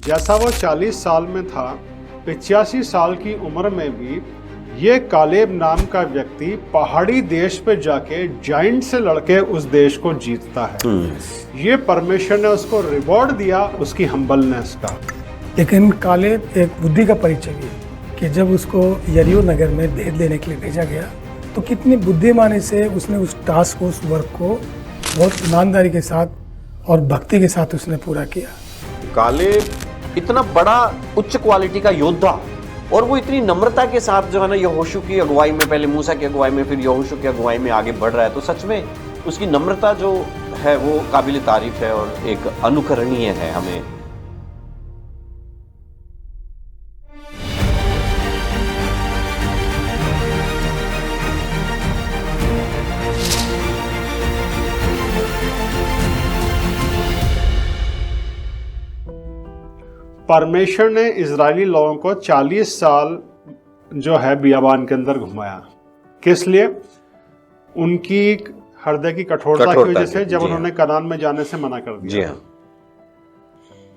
जैसा वो 40 साल में था, 85 साल की उम्र में भी ये कालेब नाम का व्यक्ति पहाड़ी देश पे जाके जाइंट से लड़के उस देश को जीतता है। ये परमेश्वर ने उसको रिवॉर्ड दिया उसकी हम्बलनेस का। लेकिन कालेब एक बुद्धि का परिचय भी है कि जब उसको यरीहो नगर में भेद लेने के लिए भेजा गया तो कितनी बुद्धिमानी से उसने उस टास्क को, उस वर्क को बहुत ईमानदारी के साथ और भक्ति के साथ उसने पूरा किया। कालेब इतना बड़ा उच्च क्वालिटी का योद्धा और वो इतनी नम्रता के साथ जो है ना यहोशू की अगुवाई में, पहले मूसा की अगुवाई में, फिर यहोशू की अगुवाई में आगे बढ़ रहा है, तो सच में उसकी नम्रता जो है वो काबिल तारीफ है और एक अनुकरणीय है हमें। परमेश्वर ने इजरायली लोगों को 40 साल जो है बियाबान के अंदर घुमाया। किस लिए? उनकी हृदय की कठोरता की वजह से, जब उन्होंने कनान में जाने से मना कर दिया। जी हाँ।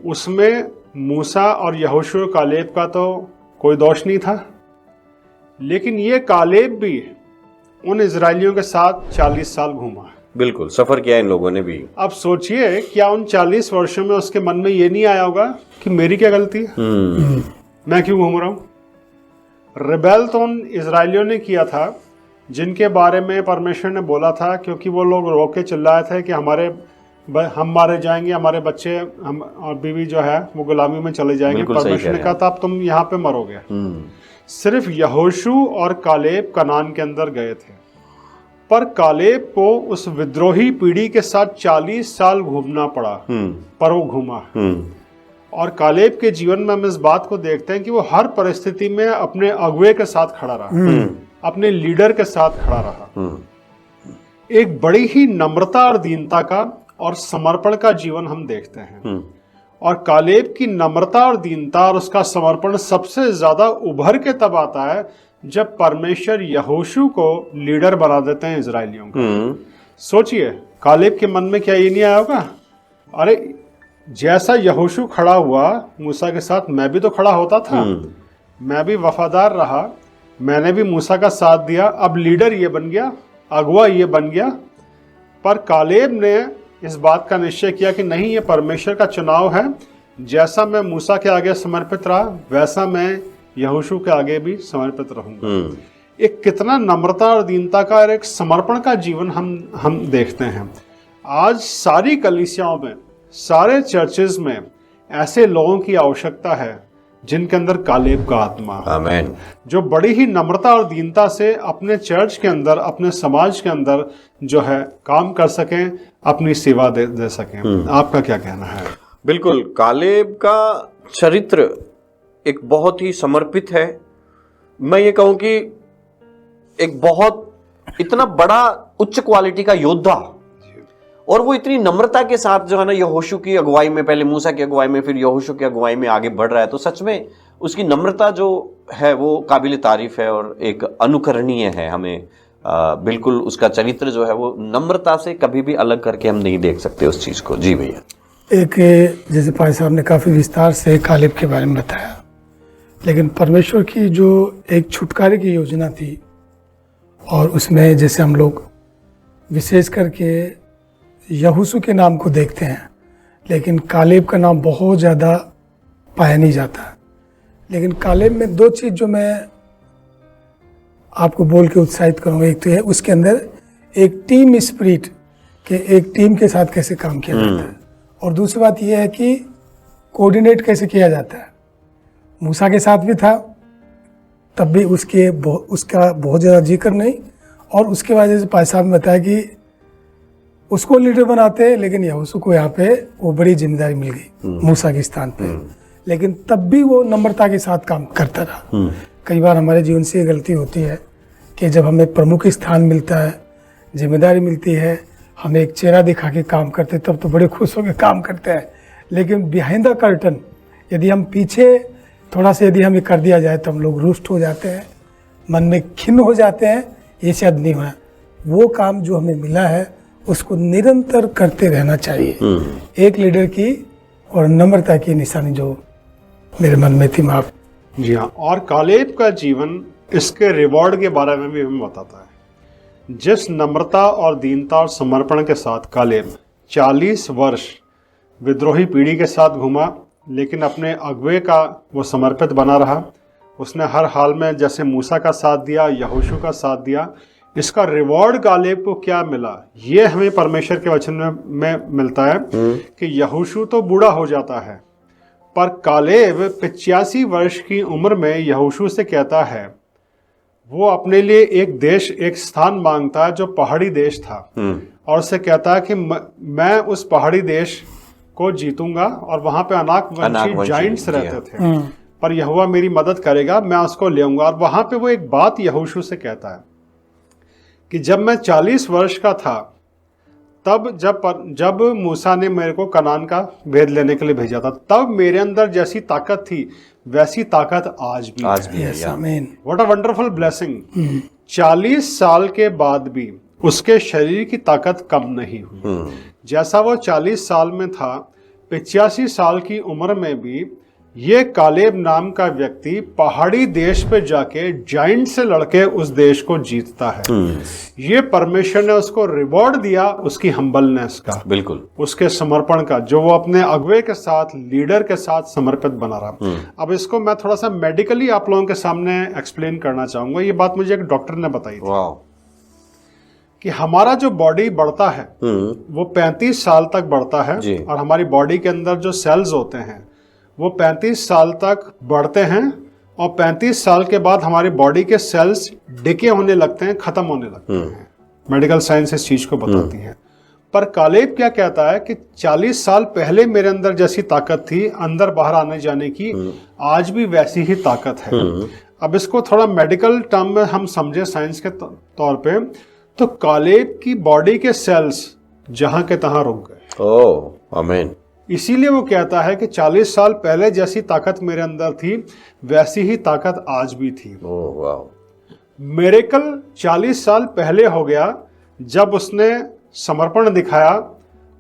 उसमें मूसा और यहोशू और कालेब का तो कोई दोष नहीं था, लेकिन ये कालेब भी उन इजरायलियों के साथ 40 साल घूमा। बिल्कुल सफर किया इन लोगों ने भी। अब सोचिए, क्या उन 40 वर्षों में उसके मन में ये नहीं आया होगा कि मेरी क्या गलती है, मैं क्यों घूम रहा हूं? रिबेल तो उन इजरायलियों ने किया था जिनके बारे में परमेश्वर ने बोला था, क्योंकि वो लोग रो के चिल्लाए थे कि हम मारे जाएंगे, हमारे बच्चे हम और बीवी जो है वो गुलामी में चले जाएंगे। परमेश्वर ने कहा था अब तुम यहाँ पे मरोगे। सिर्फ यहोशू और कालेब कनान के अंदर गए थे, पर कालेब को उस विद्रोही पीढ़ी के साथ 40 साल घूमना पड़ा, पर वो घूमा। और कालेब के जीवन में हम इस बात को देखते हैं कि वो हर परिस्थिति में अपने अगुवे के साथ खड़ा रहा, अपने लीडर के साथ खड़ा रहा। एक बड़ी ही नम्रता और दीनता का और समर्पण का जीवन हम देखते हैं। और कालेब की नम्रता और दीनता और उसका समर्पण सबसे ज्यादा उभर के तब आता है जब परमेश्वर यहोशू को लीडर बना देते हैं इजरायलियों का। सोचिए, कालेब के मन में क्या ये नहीं आया होगा, अरे जैसा यहोशू खड़ा हुआ मूसा के साथ, मैं भी तो खड़ा होता था, मैं भी वफादार रहा, मैंने भी मूसा का साथ दिया, अब लीडर ये बन गया, अगुवा ये बन गया। पर कालेब ने इस बात का निश्चय किया कि नहीं, ये परमेश्वर का चुनाव है, जैसा मैं मूसा के आगे समर्पित रहा वैसा मैं यहोशू के आगे भी समर्पित रहूंगा। एक कितना नम्रता और दीनता का और एक समर्पण का जीवन हम देखते हैं। आज सारी कलीसियाओं में, सारे चर्चेज में ऐसे लोगों की आवश्यकता है जिनके अंदर कालेब का आत्मा, आमीन, जो बड़ी ही नम्रता और दीनता से अपने चर्च के अंदर, अपने समाज के अंदर जो है काम कर सकें, अपनी सेवा दे सकें। आपका क्या कहना है? बिल्कुल, कालेब का चरित्र एक बहुत ही समर्पित है। मैं ये कहूं कि एक बहुत इतना बड़ा उच्च क्वालिटी का योद्धा, और वो इतनी नम्रता के साथ जो है ना यहोशू की अगुवाई में, पहले मूसा की अगुवाई में, फिर यहोशू की अगुवाई में आगे बढ़ रहा है, तो सच में उसकी नम्रता जो है वो काबिल तारीफ है और एक अनुकरणीय है हमें। बिल्कुल उसका चरित्र जो है वो नम्रता से कभी भी अलग करके हम नहीं देख सकते उस चीज को। जी भैया। एक जैसे भाई साहब ने काफी विस्तार से कालेब के बारे में बताया, लेकिन परमेश्वर की जो एक छुटकारे की योजना थी, और उसमें जैसे हम लोग विशेष करके यहोशू के नाम को देखते हैं, लेकिन कालेब का नाम बहुत ज़्यादा पाया नहीं जाता। लेकिन कालेब में दो चीज़ जो मैं आपको बोल के उत्साहित करूँगा, एक तो है उसके अंदर एक टीम स्पिरिट के, एक टीम के साथ कैसे काम किया जाता है, और दूसरी बात यह है कि कोऑर्डिनेट कैसे किया जाता है। मूसा के साथ भी था, तब भी उसका बहुत ज़्यादा जिक्र नहीं, और उसके बाद जैसे भाई साहब ने बताया कि उसको लीडर बनाते हैं, लेकिन यहोशू को यहाँ पे वो बड़ी जिम्मेदारी मिल गई मूसा के स्थान पे, लेकिन तब भी वो नम्रता के साथ काम करता रहा। कई बार हमारे जीवन से ये गलती होती है कि जब हमें प्रमुख स्थान मिलता है, जिम्मेदारी मिलती है, हमें एक चेहरा दिखा के काम करते, तब तो बड़े खुश होकर काम करते हैं, लेकिन बिहाइंड द कर्टन यदि हम पीछे थोड़ा सा यदि हमें कर दिया जाए तो हम लोग रुष्ट हो जाते हैं, मन में खिन्न हो जाते हैं। ये शायद नहीं हुआ। वो काम जो हमें मिला है उसको निरंतर करते रहना चाहिए। एक लीडर की और नम्रता की निशानी जो मेरे मन में थी माफ। जी हाँ, और कालेब का जीवन इसके रिवॉर्ड के बारे में भी हमें बताता है। जिस नम्रता और दीनता और समर्पण के साथ कालेब 40 वर्ष विद्रोही पीढ़ी के साथ घूमा, लेकिन अपने अगुवे का वो समर्पित बना रहा। उसने हर हाल में जैसे मूसा का साथ दिया, यहोशू का साथ दिया। इसका रिवॉर्ड कालेब को क्या मिला, ये हमें परमेश्वर के वचन में मिलता है कि यहोशू तो बूढ़ा हो जाता है, पर कालेब 85 वर्ष की उम्र में यहोशू से कहता है, वो अपने लिए एक देश, एक स्थान मांगता है जो पहाड़ी देश था, और उससे कहता है कि मैं उस पहाड़ी देश को जीतूंगा, और वहां पे अनाकवंशी जाइंट्स रहते थे, पर यहोवा मेरी मदद करेगा, मैं उसको ले आऊंगा। और वहां पे वो एक बात यहोशू से कहता है कि जब मैं 40 वर्ष का था, तब जब मूसा ने मेरे को कनान का भेद लेने के लिए भेजा था, तब मेरे अंदर जैसी ताकत थी वैसी ताकत आज भी है। आमीन। What a wonderful blessing. 40 साल के बाद भी उसके शरीर की ताकत कम नहीं हुई। जैसा वो 40 साल में था, 85 साल की उम्र में भी ये कालेब नाम का व्यक्ति पहाड़ी देश पे जाके जाइंट से लड़के उस देश को जीतता है। ये परमेश्वर ने उसको रिवॉर्ड दिया, उसकी हम्बलनेस का, बिल्कुल, उसके समर्पण का, जो वो अपने अगुवे के साथ, लीडर के साथ समर्पित बना रहा। अब इसको मैं थोड़ा सा मेडिकली आप लोगों के सामने एक्सप्लेन करना चाहूंगा। ये बात मुझे एक डॉक्टर ने बताई थी कि हमारा जो बॉडी बढ़ता है वो 35 साल तक बढ़ता है, और हमारी बॉडी के अंदर जो सेल्स होते हैं वो 35 साल तक बढ़ते हैं, और 35 साल के बाद हमारी बॉडी के सेल्स डिके होने लगते हैं, खत्म होने लगते हैं। मेडिकल साइंस इस चीज को बताती है। पर कालेब क्या कहता है कि 40 साल पहले मेरे अंदर जैसी ताकत थी अंदर बाहर आने जाने की, आज भी वैसी ही ताकत है। अब इसको थोड़ा मेडिकल टर्म में हम समझे साइंस के तौर पे, तो कालेब की बॉडी के सेल्स जहां के तहां रुक गए। ओह आमीन। इसीलिए वो कहता है कि 40 साल पहले जैसी ताकत मेरे अंदर थी वैसी ही ताकत आज भी थी। ओह वाह। मिरेकल 40 साल पहले हो गया जब उसने समर्पण दिखाया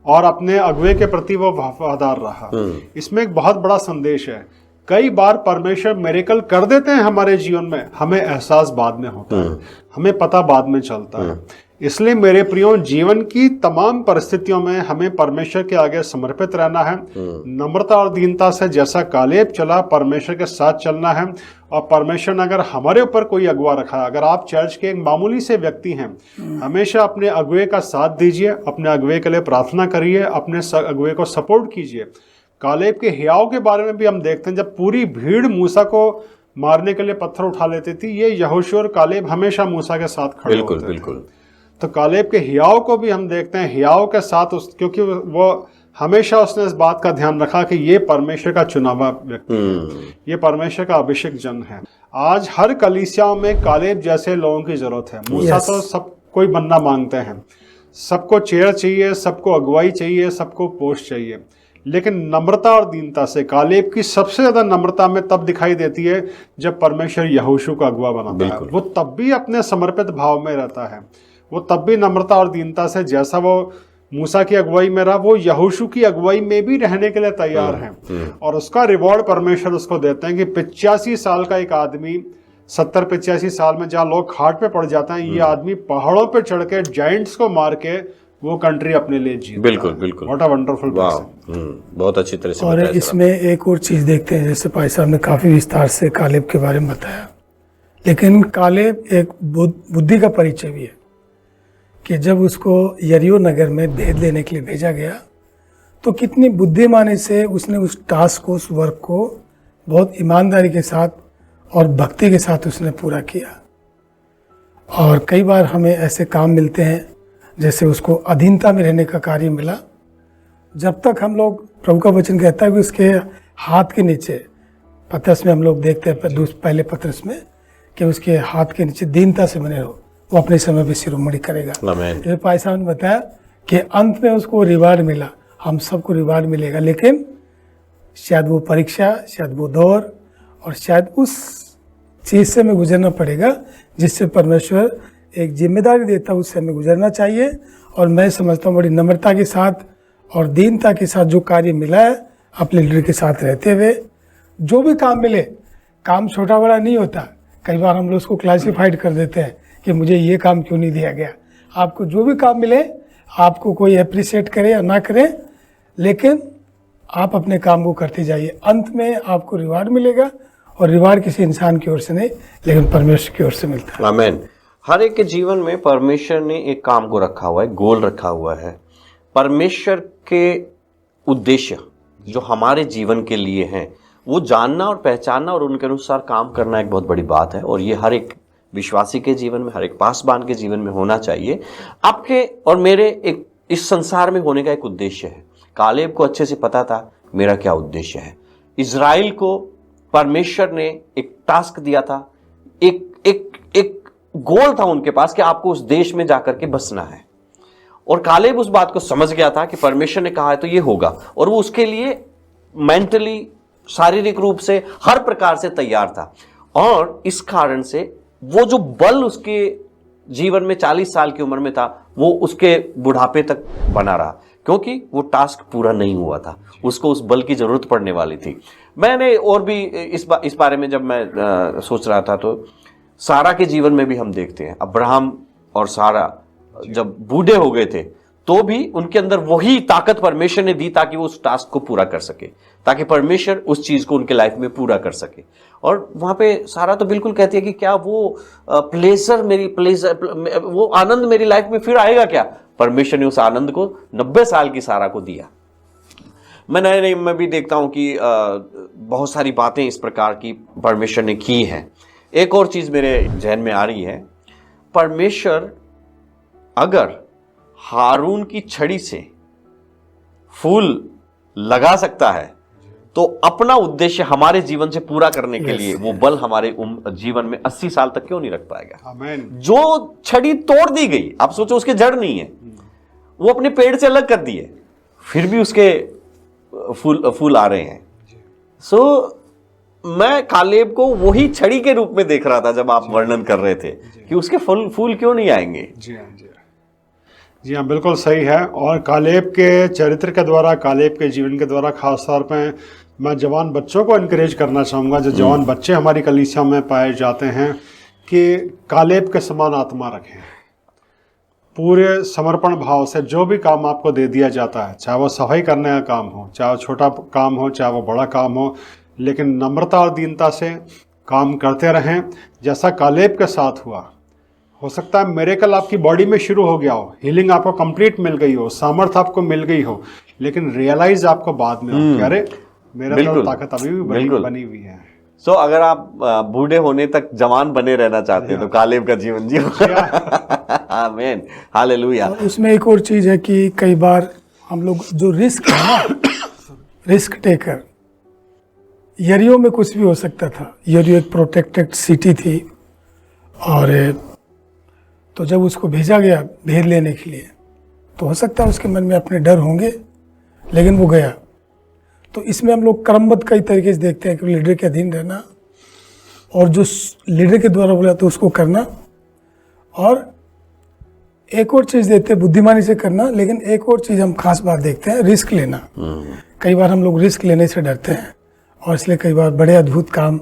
और अपने अगुवे के प्रति वो वफादार रहा। इसमें एक बहुत बड़ा संदेश है। कई बार परमेश्वर मिरेकल कर देते हैं हमारे जीवन में, हमें एहसास बाद में होता है, हमें पता बाद में चलता है। इसलिए मेरे प्रियो, जीवन की तमाम परिस्थितियों में हमें परमेश्वर के आगे समर्पित रहना है, नम्रता और दीनता से, जैसा कालेब चला परमेश्वर के साथ चलना है। और परमेश्वर ने अगर हमारे ऊपर कोई अगुवा रखा है, अगर आप चर्च के एक मामूली से व्यक्ति हैं, हमेशा अपने अगुवे का साथ दीजिए, अपने अगुवे के लिए प्रार्थना करिए, अपने अगुवे को सपोर्ट कीजिए। कालेब के हियाव के बारे में भी हम देखते हैं, जब पूरी भीड़ मूसा को मारने के लिए पत्थर उठा लेती थी, ये यहोशू और कालेब हमेशा मूसा के साथ खड़े होते थे। बिल्कुल। तो कालेब के हियाव को भी हम देखते हैं, हियाव के साथ क्योंकि वो हमेशा उसने इस बात का ध्यान रखा कि ये परमेश्वर का चुनावा व्यक्ति है, ये परमेश्वर का अभिषेक जन है। आज हर कलीसियाओं में कालेब जैसे लोगों की जरूरत है। मूसा तो सब कोई बनना मांगते हैं, सबको चेयर चाहिए, सबको अगुवाई चाहिए, सबको पोस्ट चाहिए, लेकिन नम्रता और दीनता से कालेब की सबसे ज्यादा नम्रता में तब दिखाई देती है जब परमेश्वर यहोशू का अगुवा बनाता है। वो तब भी अपने समर्पित भाव में रहता है, वो तब भी नम्रता और दीनता से, जैसा वो मूसा की अगुवाई में रहा, वो यहोशू की अगुवाई में भी रहने के लिए तैयार है। और उसका रिवॉर्ड परमेश्वर उसको देते हैं कि 85 साल का एक आदमी, 70-85 साल में जहाँ लोग खाट पे पड़ जाते हैं, ये आदमी पहाड़ों पे चढ़ के जाइंट्स को मार के वो कंट्री अपने लिए जीता। बिल्कुल बिल्कुल। What a wonderful person. बहुत अच्छी तरह से और इसमें एक और चीज देखते हैं, जैसे भाई साहब ने काफी विस्तार से कालेब के बारे में बताया, लेकिन कालेब एक बुद्धि का परिचय भी है कि जब उसको यरीहो नगर में भेद लेने के लिए भेजा गया, तो कितनी बुद्धिमानी से उसने उस टास्क को, उस वर्क को बहुत ईमानदारी के साथ और भक्ति के साथ उसने पूरा किया। और कई बार हमें ऐसे काम मिलते हैं, जैसे उसको अधीनता में रहने का कार्य मिला। जब तक हम लोग, प्रभु का वचन कहता है कि उसके हाथ के नीचे, पतरस में हम लोग देखते हैं पहले पतरस में, कि उसके हाथ के नीचे दीनता से बने रहो, वो अपने समय पे शिरोमणि करेगा। ये भाई साहब ने बताया कि अंत में उसको रिवार्ड मिला, हम सबको रिवार्ड मिलेगा, लेकिन शायद वो परीक्षा, शायद वो दौर, और शायद उस चीज से हमें गुजरना पड़ेगा जिससे परमेश्वर एक जिम्मेदारी देता है, उससे हमें गुजरना चाहिए। और मैं समझता हूँ बड़ी नम्रता के साथ और दीनता के साथ जो कार्य मिला है अपने लीडर के साथ रहते हुए, जो भी काम मिले, काम छोटा बड़ा नहीं होता। कई बार हम लोग उसको क्लासिफाइड कर देते हैं कि मुझे ये काम क्यों नहीं दिया गया। आपको जो भी काम मिले, आपको कोई अप्रिशिएट करे या ना करे, लेकिन आप अपने काम को करते जाइए। अंत में आपको रिवार्ड मिलेगा, और रिवार्ड किसी इंसान की ओर से नहीं, लेकिन परमेश्वर की ओर से मिलता है। आमीन। हर एक के जीवन में परमेश्वर ने एक काम को रखा हुआ है, गोल रखा हुआ है। परमेश्वर के उद्देश्य जो हमारे जीवन के लिए हैं, वो जानना और पहचानना और उनके अनुसार काम करना एक बहुत बड़ी बात है। और ये हर एक विश्वासी के जीवन में, हर एक पासबान के जीवन में होना चाहिए। आपके और मेरे एक इस संसार में होने का एक उद्देश्य है। कालेब को अच्छे से पता था मेरा क्या उद्देश्य है। इज़राइल को परमेश्वर ने एक टास्क दिया था, एक गोल था उनके पास कि आपको उस देश में जाकर के बसना है। और कालेब उस बात को समझ गया था कि परमेश्वर ने कहा है तो ये होगा, और वो उसके लिए मेंटली, शारीरिक रूप से, हर प्रकार से तैयार था। और इस कारण से वो जो बल उसके जीवन में 40 साल की उम्र में था, वो उसके बुढ़ापे तक बना रहा, क्योंकि वो टास्क पूरा नहीं हुआ था। उसको उस बल की जरूरत पड़ने वाली थी। मैंने और भी इस बारे में जब मैं सोच रहा था, तो सारा के जीवन में भी हम देखते हैं, अब्राहम और सारा जब बूढ़े हो गए थे तो भी उनके अंदर वही ताकत परमेश्वर ने दी ताकि वो उस टास्क को पूरा कर सके, ताकि परमेश्वर उस चीज को उनके लाइफ में पूरा कर सके। और वहां पे सारा तो बिल्कुल कहती है कि क्या वो वो आनंद मेरी लाइफ में फिर आएगा क्या? परमेश्वर ने उस आनंद को 90 साल की सारा को दिया। मैं भी देखता हूं कि बहुत सारी बातें इस प्रकार की परमेश्वर ने की हैं। एक और चीज मेरे जहन में आ रही है, परमेश्वर अगर हारून की छड़ी से फूल लगा सकता है तो अपना उद्देश्य हमारे जीवन से पूरा करने के लिए वो बल हमारे जीवन में 80 साल तक क्यों नहीं रख पाएगा? आमीन। जो छड़ी तोड़ दी गई, आप सोचो उसके जड़ नहीं है, वो अपने पेड़ से अलग कर दिए, फिर भी उसके फूल आ रहे हैं। मैं कालेब को वही छड़ी के रूप में देख रहा था जब आप वर्णन कर रहे थे कि उसके फूल क्यों नहीं आएंगे। जी हाँ, बिल्कुल सही है। और कालेब के चरित्र के द्वारा, कालेब के जीवन के द्वारा खास तौर पे मैं जवान बच्चों को इनकरेज करना चाहूँगा, जो जवान बच्चे हमारी कलीसिया में पाए जाते हैं, कि कालेब के समान आत्मा रखें। पूरे समर्पण भाव से जो भी काम आपको दे दिया जाता है, चाहे वो सफाई करने का काम हो, चाहे वो छोटा काम हो, चाहे वो बड़ा काम हो, लेकिन नम्रता और दीनता से काम करते रहें, जैसा कालेब के साथ हुआ। हो सकता है मिरेकल आपकी बॉडी में शुरू हो गया हो, हीलिंग आपको कंप्लीट मिल गई हो, सामर्थ आपको मिल गई हो, लेकिन रियलाइज आपको बाद में हो कि अरे मेरा तो ताकत अभी भी बनी हुई है। अगर आप बूढ़े होने तक जवान बने रहना चाहते हैं तो कालेब का जीवन जियो। आमीन, हालेलुया। उसमें एक और चीज है कि कई बार हम लोग जो रिस्क है ना, रिस्क टेकर, यरियो में कुछ भी हो सकता था। यरियो एक प्रोटेक्टेड सिटी थी, और तो जब उसको भेजा गया भेद लेने के लिए, तो हो सकता है उसके मन में अपने डर होंगे, लेकिन वो गया। तो इसमें हम लोग क्रमबद्ध कई तरीके से देखते हैं कि लीडर के अधीन रहना, और जो लीडर के द्वारा बोला तो उसको करना, और एक और चीज़ देते हैं बुद्धिमानी से करना। लेकिन एक और चीज़ हम खास बात देखते हैं, रिस्क लेना। कई बार हम लोग रिस्क लेने से डरते हैं, और इसलिए कई बार बड़े अद्भुत काम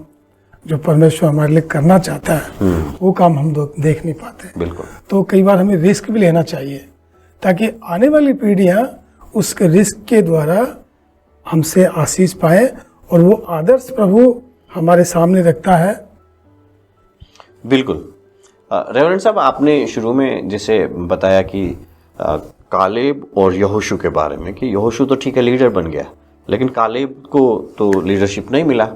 जो परमेश्वर हमारे लिए करना चाहता है वो काम हम देख नहीं पाते। बिल्कुल। तो कई बार हमें रिस्क भी लेना चाहिए, ताकि आने वाली पीढ़ियां उसके रिस्क के द्वारा हमसे आशीष पाए, और वो आदर्श प्रभु हमारे सामने रखता है। बिल्कुल। रेवरेंड साहब, आपने शुरू में जैसे बताया कि कालेब और यहोशू के बारे में, कि यहोशू तो ठीक है लीडर बन गया, लेकिन कालेब को तो लीडरशिप नहीं मिला।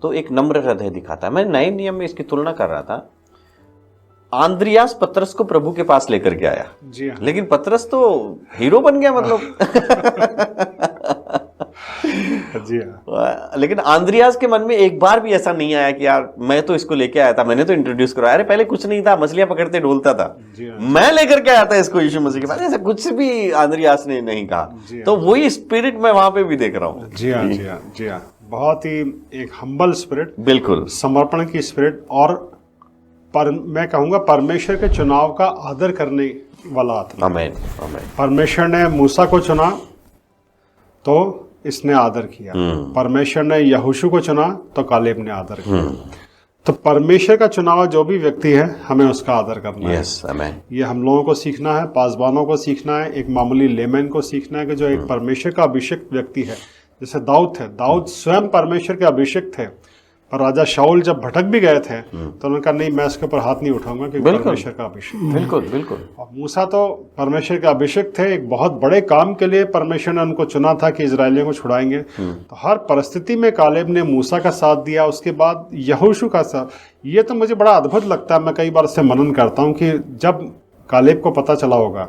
तो एक नम्र हृदय दिखाता है। मैं नए नियम में इसकी तुलना कर रहा था। आंद्रियास पतरस को प्रभु के पास लेकर के आया, जी हाँ। लेकिन पतरस तो हीरो बन गया, मतलब जी हाँ। लेकिन आंद्रियास के मन में एक बार भी ऐसा नहीं आया कि यार मैं तो इसको लेके आया था, मैंने तो इंट्रोड्यूस कराया। अरे पहले कुछ नहीं था, मछलियां पकड़ते ढोलता था, मैं लेकर के आया था इसको यीशु मसीह के पास। ऐसा कुछ भी आंद्रियास ने नहीं कहा। तो वही स्पिरिट मैं वहां पे भी देख रहा हूँ। जी हाँ, जी हाँ, जी हाँ। बहुत ही एक हम्बल स्पिरिट, बिल्कुल समर्पण की स्पिरिट, और मैं कहूँगा परमेश्वर के चुनाव का आदर करने वाला आत्मा। आमीन, आमीन। परमेश्वर ने मूसा को चुना तो इसने आदर किया, परमेश्वर ने यहोशू को चुना तो कालेब ने आदर किया। तो परमेश्वर का चुनाव जो भी व्यक्ति है हमें उसका आदर करना है। आमेन। ये हम लोगों को सीखना है, पासबानों को सीखना है, एक मामूली लेमैन को सीखना है कि जो एक परमेश्वर का अभिषेक व्यक्ति है, जैसे दाऊद थे, दाऊद स्वयं परमेश्वर के अभिषेक थे, पर राजा शाऊल जब भटक भी गए थे तो उन्होंने कहा नहीं, मैं इसके ऊपर हाथ नहीं उठाऊंगा क्योंकि परमेश्वर का अभिषेक। बिल्कुल बिल्कुल। और मूसा तो परमेश्वर के अभिषेक थे, एक बहुत बड़े काम के लिए परमेश्वर ने उनको चुना था कि इजरायलियों को छुड़ाएंगे। तो हर परिस्थिति में कालेब ने मूसा का साथ दिया, उसके बाद यहोशू का साथ। ये तो मुझे बड़ा अद्भुत लगता है, मैं कई बार इससे मनन करता हूँ कि जब कालेब को पता चला होगा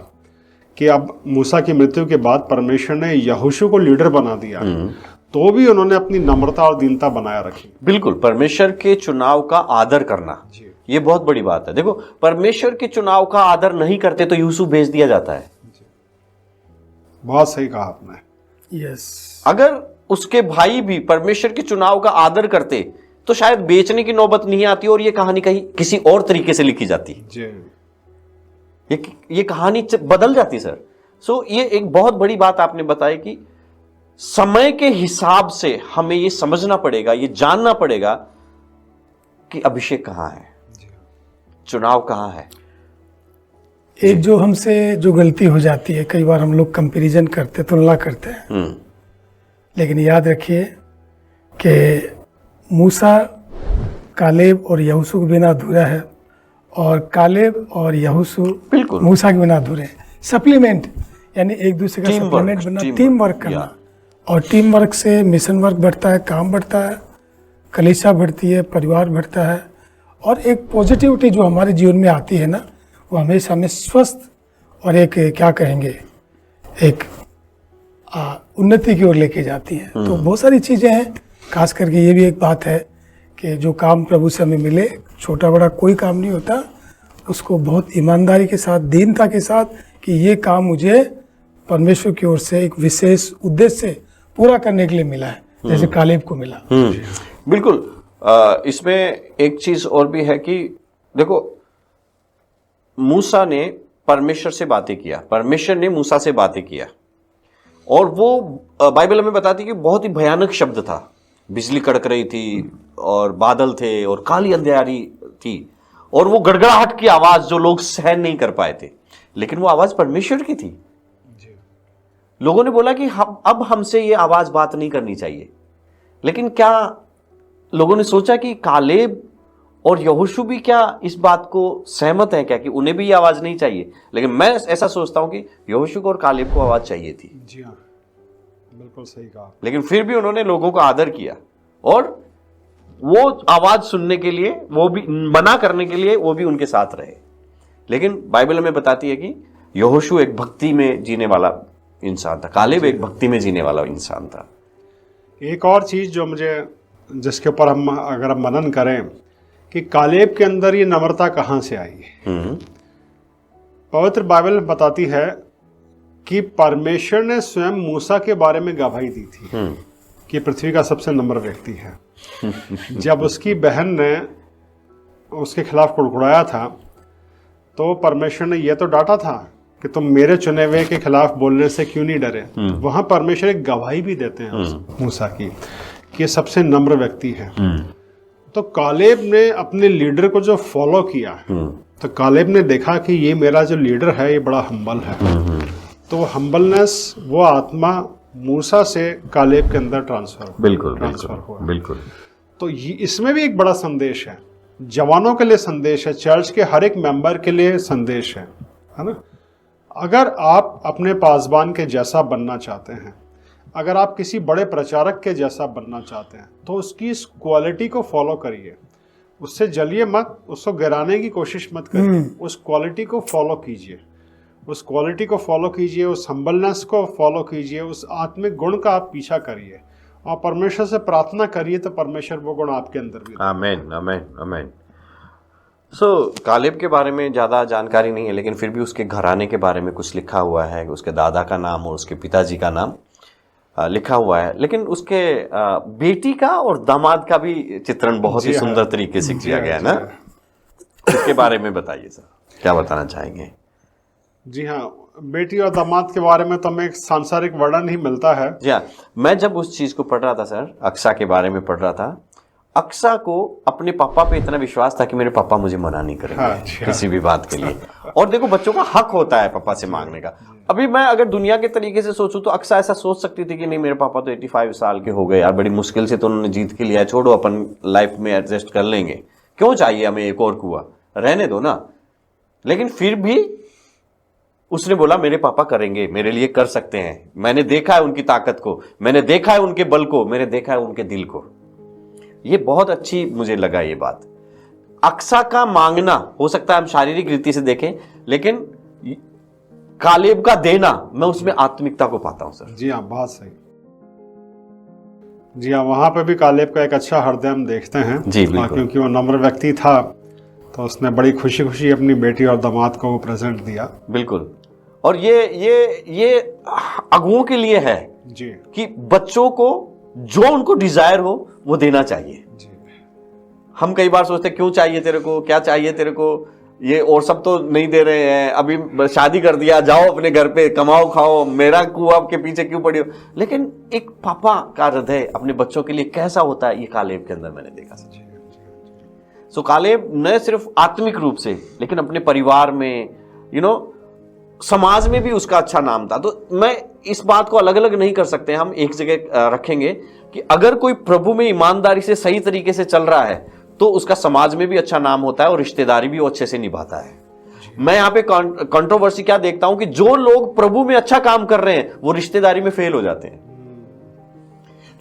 कि अब मूसा की मृत्यु के बाद परमेश्वर ने यहोशू को लीडर बना दिया, तो भी उन्होंने अपनी नम्रता और दीनता बनाए रखी। बिल्कुल, परमेश्वर के चुनाव का आदर करना, ये बहुत बड़ी बात है। देखो, परमेश्वर के चुनाव का आदर नहीं करते तो यूसुफ भेज दिया जाता है। बहुत सही कहा आपने। यस। अगर उसके भाई भी परमेश्वर के चुनाव का आदर करते तो शायद बेचने की नौबत नहीं आती और ये कहानी कहीं किसी और तरीके से लिखी जाती। जी। ये कहानी बदल जाती सर। सो ये एक बहुत बड़ी बात आपने बताई कि समय के हिसाब से हमें ये समझना पड़ेगा, ये जानना पड़ेगा कि अभिषेक कहां है, चुनाव कहां है। एक जो हमसे जो गलती हो जाती है, कई बार हम लोग कंपैरिजन करते, तुलना करते हैं, लेकिन याद रखिए कि मूसा कालेब और यहोशू के बिना अधूरा है और कालेब और यहोशू बिल्कुल मूसा के बिना अधूरे हैं। सप्लीमेंट यानी एक दूसरे का सप्लीमेंट बनना, टीम वर्क करना, और टीम वर्क से मिशन वर्क बढ़ता है, काम बढ़ता है, कलीसिया बढ़ती है, परिवार बढ़ता है, और एक पॉजिटिविटी जो हमारे जीवन में आती है ना, वो हमेशा हमें स्वस्थ और एक क्या कहेंगे, एक उन्नति की ओर लेके जाती है। तो बहुत सारी चीज़ें हैं, खास करके ये भी एक बात है कि जो काम प्रभु से हमें मिले, छोटा बड़ा कोई काम नहीं होता, उसको बहुत ईमानदारी के साथ, दीनता के साथ, कि ये काम मुझे परमेश्वर की ओर से एक विशेष उद्देश्य से पूरा करने के लिए मिला है, जैसे कालेब को मिला। बिल्कुल। इसमें एक चीज और भी है कि देखो, मूसा ने परमेश्वर से बातें किया, परमेश्वर ने मूसा से बातें किया, और वो बाइबल हमें बताती है कि बहुत ही भयानक शब्द था। बिजली कड़क रही थी और बादल थे और काली अंधियारी थी और वो गड़गड़ाहट की आवाज जो लोग सहन नहीं कर पाए थे, लेकिन वो आवाज परमेश्वर की थी। लोगों ने बोला कि अब हमसे ये आवाज बात नहीं करनी चाहिए, लेकिन क्या लोगों ने सोचा कि कालेब और यहोशू भी क्या इस बात को सहमत है क्या कि उन्हें भी ये आवाज नहीं चाहिए? लेकिन मैं ऐसा सोचता हूं कि यहोशू को और कालेब को आवाज चाहिए थी। जी हाँ, बिल्कुल सही कहा। लेकिन फिर भी उन्होंने लोगों का आदर किया और वो आवाज सुनने के लिए, वो भी मना करने के लिए वो भी उनके साथ रहे। लेकिन बाइबल हमें बताती है कि यहोशू एक भक्ति में जीने वाला इंसान था, कालेब एक भक्ति में जीने वाला इंसान था। एक और चीज जो मुझे, जिसके ऊपर हम अगर हम मनन करें कि कालेब के अंदर ये नम्रता कहाँ से आई। पवित्र बाइबल बताती है कि परमेश्वर ने स्वयं मूसा के बारे में गवाही दी थी कि पृथ्वी का सबसे नम्र व्यक्ति है। जब उसकी बहन ने उसके खिलाफ कुड़कुड़ाया था तो परमेश्वर ने यह तो डांटा था कि तुम मेरे चुने हुए के खिलाफ बोलने से क्यों नहीं डरे। वहां परमेश्वर एक गवाही भी देते हैं मूसा की कि ये सबसे नम्र व्यक्ति है। तो कालेब ने अपने लीडर को जो फॉलो किया, तो कालेब ने देखा कि ये मेरा जो लीडर है ये बड़ा हम्बल है। तो वो हम्बलनेस, वो आत्मा मूसा से कालेब के अंदर ट्रांसफर हुआ। बिल्कुल। तो इसमें भी एक बड़ा संदेश है, जवानों के लिए संदेश है, चर्च के हर एक मेंबर के लिए संदेश है ना। अगर आप अपने पासबान के जैसा बनना चाहते हैं, अगर आप किसी बड़े प्रचारक के जैसा बनना चाहते हैं, तो उसकी इस क्वालिटी को फॉलो करिए, उससे जलिए मत, उसको गिराने की कोशिश मत करिए, उस क्वालिटी को फॉलो कीजिए, उस क्वालिटी को फॉलो कीजिए, उस हम्बलनेस को फॉलो कीजिए, उस आत्मिक गुण का आप पीछा करिए और परमेश्वर से प्रार्थना करिए, तो परमेश्वर वो गुण आपके अंदर भी। आमीन, आमीन, आमीन। कालेब के बारे में ज़्यादा जानकारी नहीं है, लेकिन फिर भी उसके घराने के बारे में कुछ लिखा हुआ है। उसके दादा का नाम और उसके पिताजी का नाम लिखा हुआ है, लेकिन उसके बेटी का और दामाद का भी चित्रण बहुत ही सुंदर तरीके से किया गया है ना। इसके बारे में बताइए सर, क्या बताना चाहेंगे? जी हाँ, बेटी और दामाद के बारे में तो हमें एक सांसारिक वर्णन ही मिलता है। जी हाँ, मैं जब उस चीज को पढ़ रहा था सर, अक्सा के बारे में पढ़ रहा था, अक्सा को अपने पापा पे इतना विश्वास था कि मेरे पापा मुझे मना नहीं करेंगे अच्छा। किसी भी बात के लिए। और देखो, बच्चों का हक होता है पापा से मांगने का। अभी मैं अगर दुनिया के तरीके से सोचूं तो अक्सा ऐसा सोच सकती थी कि नहीं, मेरे पापा तो 85 साल के हो गए यार, बड़ी मुश्किल से तो उन्होंने जीत के लिया है, छोड़ो अपन लाइफ में एडजस्ट कर लेंगे, क्यों चाहिए हमें एक और कुआं, रहने दो ना। लेकिन फिर भी उसने बोला मेरे पापा करेंगे, मेरे लिए कर सकते हैं, मैंने देखा है उनकी ताकत को, मैंने देखा है उनके बल को, मैंने देखा है उनके दिल को। ये बहुत अच्छी मुझे लगा ये बात। अक्सा का मांगना, हो सकता है हम शारीरिक रीति से देखें, लेकिन कालेब का देना, मैं उसमें आत्मिकता को पाता हूं सर। जी हाँ, बहुत सही। जी हाँ, वहां पे भी कालेब का एक अच्छा हृदय हम देखते हैं। जी, बिल्कुल। क्योंकि वो नम्र व्यक्ति था, तो उसने बड़ी खुशी खुशी अपनी बेटी और दामाद को प्रेजेंट दिया। बिल्कुल। और ये अगुओं के लिए है जी कि बच्चों को जो उनको डिजायर हो वो देना चाहिए। जी हम कई बार सोचते क्यों चाहिए तेरे को, क्या चाहिए तेरे को, ये और सब तो नहीं दे रहे हैं, अभी शादी कर दिया, जाओ अपने घर पे कमाओ खाओ, मेरा कुआं के पीछे क्यों पड़ी हो। लेकिन एक पापा का हृदय अपने बच्चों के लिए कैसा होता है, ये कालेब के अंदर मैंने देखा। सो कालेब न सिर्फ आत्मिक रूप से, लेकिन अपने परिवार में, समाज में भी उसका अच्छा नाम था। तो मैं इस बात को अलग अलग नहीं कर सकते, हम एक जगह रखेंगे कि अगर कोई प्रभु में ईमानदारी से सही तरीके से चल रहा है तो उसका समाज में भी अच्छा नाम होता है और रिश्तेदारी भी वो अच्छे से निभाता है। मैं यहां पे कंट्रोवर्सी क्या देखता हूं कि जो लोग प्रभु में अच्छा काम कर रहे हैं वो रिश्तेदारी में फेल हो जाते हैं।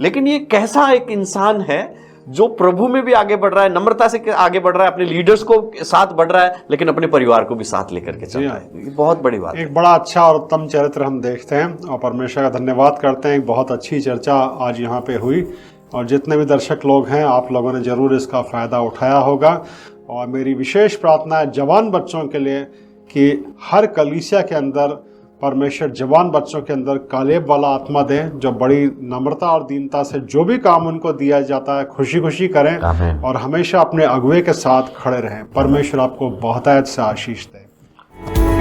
लेकिन ये कैसा एक इंसान है जो प्रभु में भी आगे बढ़ रहा है, नम्रता से आगे बढ़ रहा है, अपने लीडर्स को साथ बढ़ रहा है, लेकिन अपने परिवार को भी साथ लेकर के चल रहा है। ये बहुत बड़ी बात है। एक बड़ा अच्छा और उत्तम चरित्र हम देखते हैं और परमेश्वर का धन्यवाद करते हैं। एक बहुत अच्छी चर्चा आज यहाँ पे हुई और जितने भी दर्शक लोग हैं, आप लोगों ने जरूर इसका फायदा उठाया होगा। और मेरी विशेष प्रार्थना है जवान बच्चों के लिए कि हर कलीसिया के अंदर परमेश्वर जवान बच्चों के अंदर कालेब वाला आत्मा दे, जो बड़ी नम्रता और दीनता से जो भी काम उनको दिया जाता है खुशी खुशी करें और हमेशा अपने अगुवे के साथ खड़े रहें। परमेश्वर आपको बहुतायत से आशीष दे।